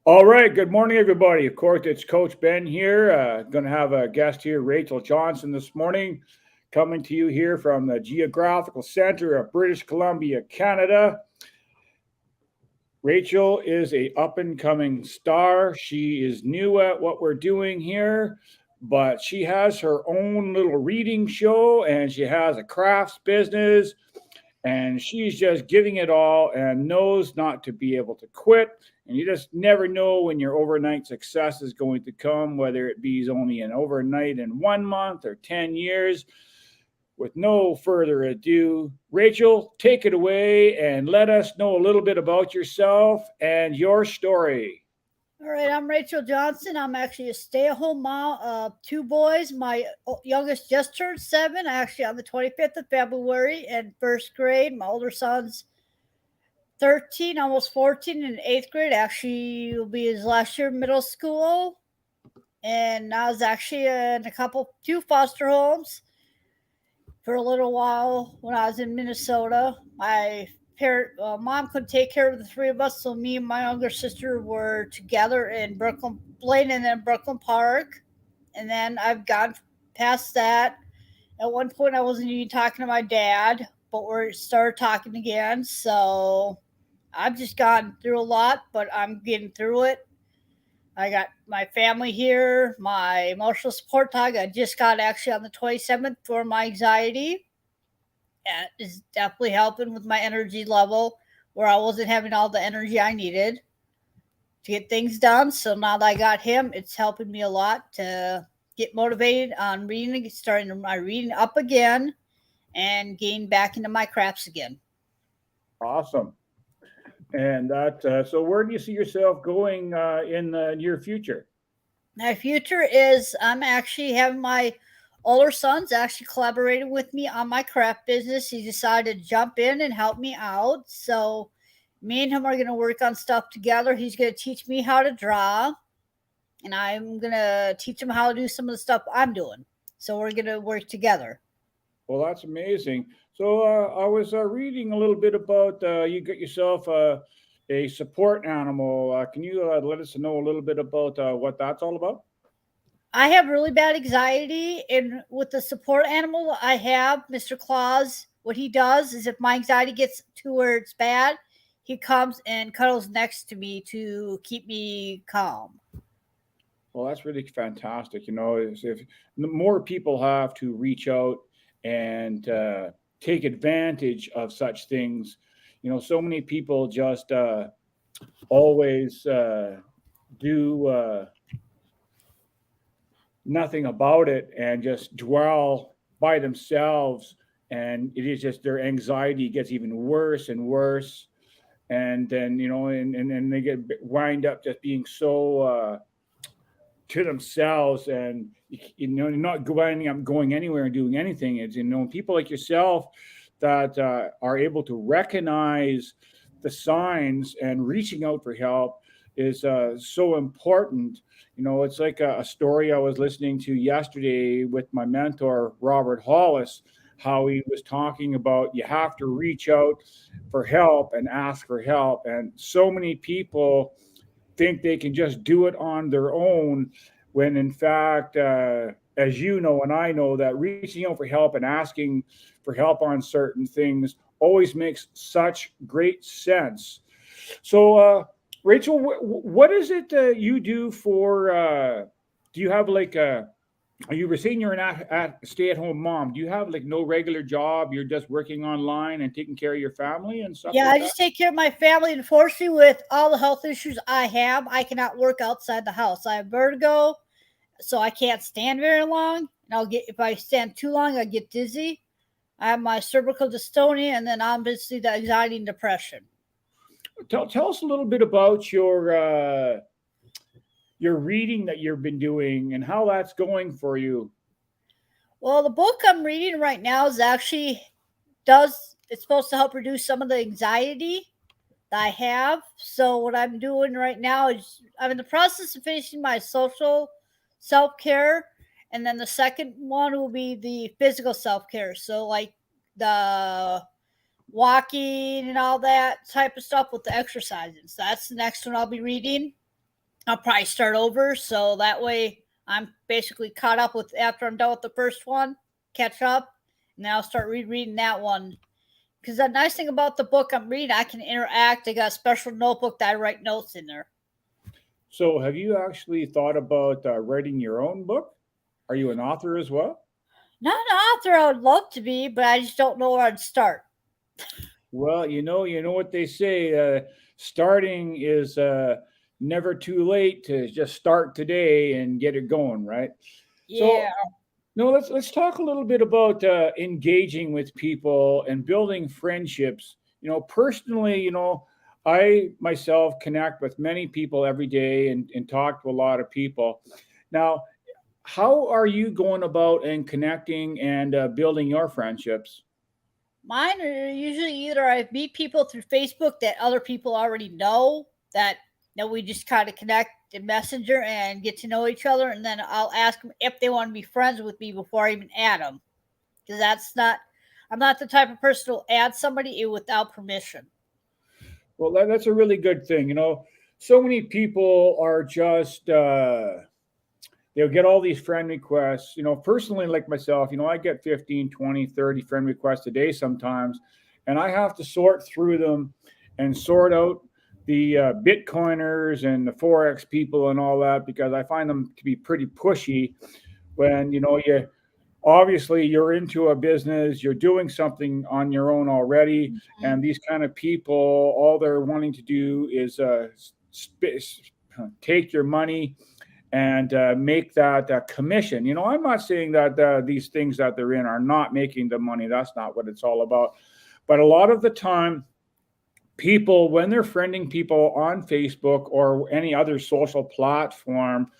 All right. Good morning, everybody. Of course, it's Coach Ben here. Going to have a guest here, Rachel Johnson, this morning, coming to you here from the Geographical Center of British Columbia, Canada. Rachel is a up and coming star. She is new at what we're doing here, but she has her own little reading show and she has a crafts business and she's just giving it all and knows not to be able to quit. And you just never know when your overnight success is going to come, whether it be only an overnight in 1 month or 10 years. With no further ado, Rachel, take it away and let us know a little bit about yourself and your story. All right, I'm Rachel Johnson. I'm actually a stay-at-home mom of two boys. My youngest just turned 7, actually on the 25th of February in first grade. My older son's 13, almost 14 in eighth grade. Actually, will be his last year of middle school. And I was actually in two foster homes for a little while when I was in Minnesota. My mom couldn't take care of the three of us, so me and my younger sister were together in Brooklyn Blaine and then Brooklyn Park. And then I've gone past that. At one point, I wasn't even talking to my dad, but we started talking again. So I've just gone through a lot, but I'm getting through it. I got my family here, my emotional support dog. I just got actually on the 27th for my anxiety. It is definitely helping with my energy level where I wasn't having all the energy I needed to get things done. So now that I got him, it's helping me a lot to get motivated on reading, starting my reading up again and getting back into my crafts again. Awesome. And so where do you see yourself going in the near future? My future is I'm actually having my older son's actually collaborating with me on my craft business. He decided to jump in and help me out. So me and him are going to work on stuff together. He's going to teach me how to draw, and I'm going to teach him how to do some of the stuff I'm doing. So we're going to work together. Well, that's amazing. So I was reading a little bit about you got yourself a support animal. Can you let us know a little bit about what that's all about? I have really bad anxiety, and with the support animal I have, Mr. Claus, what he does is if my anxiety gets to where it's bad, he comes and cuddles next to me to keep me calm. Well, that's really fantastic. Is if the more people have to reach out and take advantage of such things, so many people just always do nothing about it and just dwell by themselves. And it is just their anxiety gets even worse and worse. And then, and they get wind up just being so to themselves and not going anywhere and doing anything. It's people like yourself that are able to recognize the signs and reaching out for help is so important. It's like a story I was listening to yesterday with my mentor Robert Hollis, how he was talking about you have to reach out for help and ask for help, and so many people think they can just do it on their own when in fact as you know and I know that reaching out for help and asking for help on certain things always makes such great sense. So Rachel, what is it you do for do you have like a you were saying you're a stay-at-home mom. Do you have like no regular job? You're just working online and taking care of your family and stuff Yeah, like I that? just take care of my family. Unfortunately, with all the health issues I have, I cannot work outside the house. I have vertigo, so I can't stand very long. And I'll get if I stand too long, I get dizzy. I have my cervical dystonia, and then obviously the anxiety and depression. Tell us a little bit about your reading that you've been doing and how that's going for you. Well, the book I'm reading right now is actually does it's supposed to help reduce some of the anxiety that I have. So what I'm doing right now is I'm in the process of finishing my social self care, and then the second one will be the physical self care. So like the walking and all that type of stuff with the exercises. That's the next one I'll be reading. I'll probably start over. So that way I'm basically caught up with after I'm done with the first one, catch up, and then I'll start rereading that one. Because the nice thing about the book I'm reading, I can interact. I got a special notebook that I write notes in there. So, have you actually thought about writing your own book? Are you an author as well? Not an author, I would love to be, but I just don't know where I'd start. Well, you know what they say. Starting is never too late to just start today and get it going, right? Yeah. So, no, let's talk a little bit about engaging with people and building friendships. Personally, I myself connect with many people every day and talk to a lot of people. Now, how are you going about and connecting and building your friendships? Mine are usually either I meet people through Facebook that other people already know that we just kind of connect in Messenger and get to know each other, and then I'll ask them if they want to be friends with me before I even add them. Because I'm not the type of person who'll add somebody without permission. Well, that's a really good thing. So many people are just they'll get all these friend requests. Personally, like myself, I get 15, 20, 30 friend requests a day sometimes, and I have to sort through them and sort out the Bitcoiners and the Forex people and all that because I find them to be pretty pushy when, you obviously you're into a business, you're doing something on your own already, Mhm. and these kind of people, all they're wanting to do is take your money and make that commission. I'm not saying that these things that they're in are not making the money. That's not what it's all about. But a lot of the time, people, when they're friending people on Facebook or any other social platform,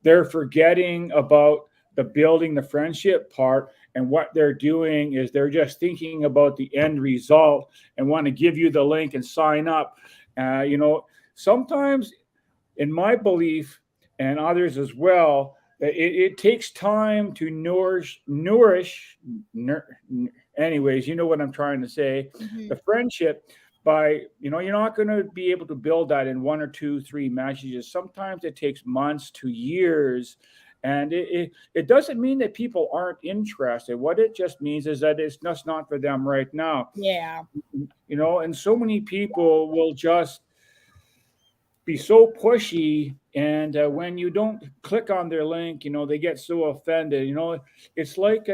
they're forgetting about the building the friendship part. And what they're doing is they're just thinking about the end result and want to give you the link and sign up. Sometimes in my belief and others as well, it takes time to anyways, you know what I'm trying to say, Mhm. the friendship. By you're not going to be able to build that in one or two, three messages. Sometimes it takes months to years, and it doesn't mean that people aren't interested. What it just means is that it's just not for them right now. Yeah. And so many people will just be so pushy, and when you don't click on their link, they get so offended. It's like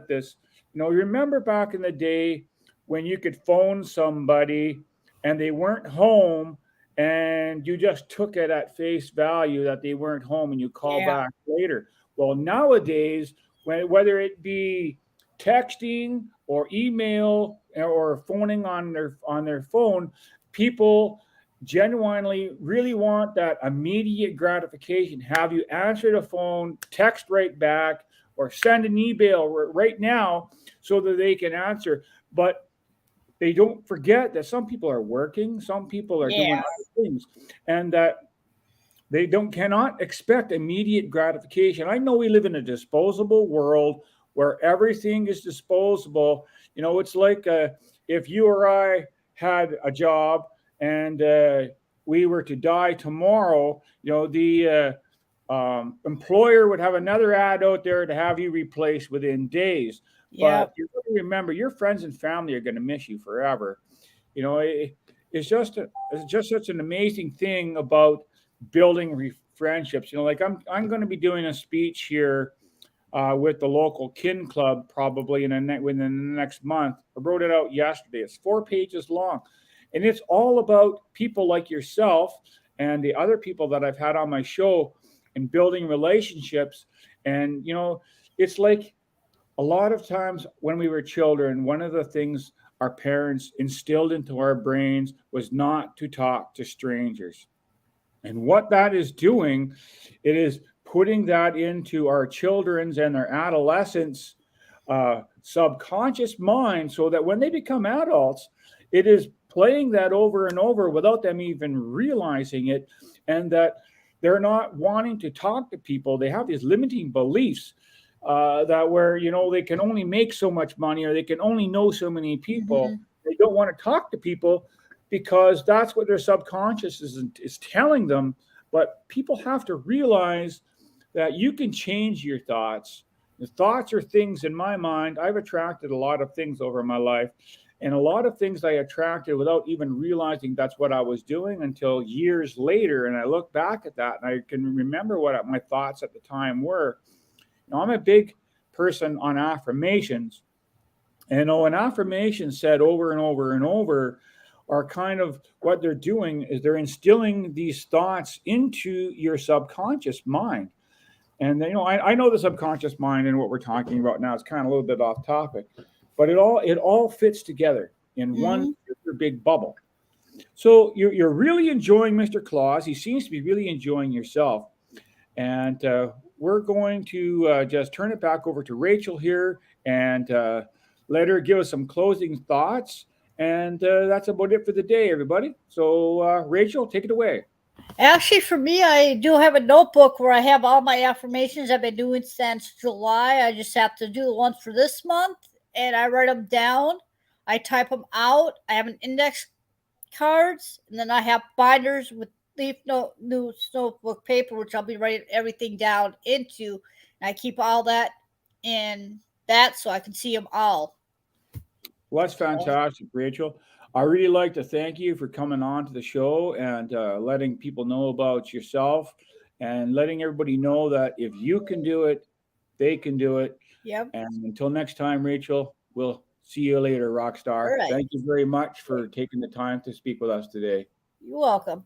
this. Remember back in the day when you could phone somebody and they weren't home, and you just took it at face value that they weren't home and you call Yeah. back later. Well, nowadays, whether it be texting or email or phoning on their phone, people genuinely really want that immediate gratification. Have you answer the phone, text right back, or send an email right now so that they can answer. But they don't forget that some people are working, some people are doing Yeah. other things, and that they don't cannot expect immediate gratification. I know we live in a disposable world where everything is disposable. It's like if you or I had a job and we were to die tomorrow, the employer would have another ad out there to have you replaced within days. But Yep. you got to remember, your friends and family are going to miss you forever. It's just such an amazing thing about building friendships. Like I'm going to be doing a speech here with the local kin club probably within the next month. I wrote it out yesterday. It's 4 pages long, and it's all about people like yourself and the other people that I've had on my show and building relationships. And it's like a lot of times when we were children, one of the things our parents instilled into our brains was not to talk to strangers. And what that is doing, it is putting that into our children's and their adolescents' subconscious mind so that when they become adults, it is playing that over and over without them even realizing it, and that they're not wanting to talk to people. They have these limiting beliefs that where they can only make so much money or they can only know so many people. Mhm. They don't want to talk to people because that's what their subconscious is telling them but people have to realize that you can change your thoughts. The thoughts are things in my mind. I've attracted a lot of things over my life, and a lot of things I attracted without even realizing that's what I was doing until years later. And I look back at that and I can remember what my thoughts at the time were. I'm a big person on affirmations. And an affirmation said over and over and over are kind of what they're doing is they're instilling these thoughts into your subconscious mind. And I know the subconscious mind and what we're talking about now is kind of a little bit off topic, but it all fits together in one Hmm. big bubble. So you're really enjoying Mr. Claus. He seems to be really enjoying yourself. And we're going to just turn it back over to Rachel here and let her give us some closing thoughts. And that's about it for the day, everybody. So, Rachel, take it away. Actually, for me, I do have a notebook where I have all my affirmations I've been doing since July. I just have to do the ones for this month, and I write them down. I type them out. I have an index cards, and then I have binders with leaf note new notebook paper, which I'll be writing everything down into. And I keep all that in that so I can see them all. Well, that's fantastic, Rachel. I really like to thank you for coming on to the show and letting people know about yourself and letting everybody know that if you can do it, they can do it. Yep. And until next time, Rachel, we'll see you later, rock All star. right. Thank you very much for taking the time to speak with us today. You're welcome.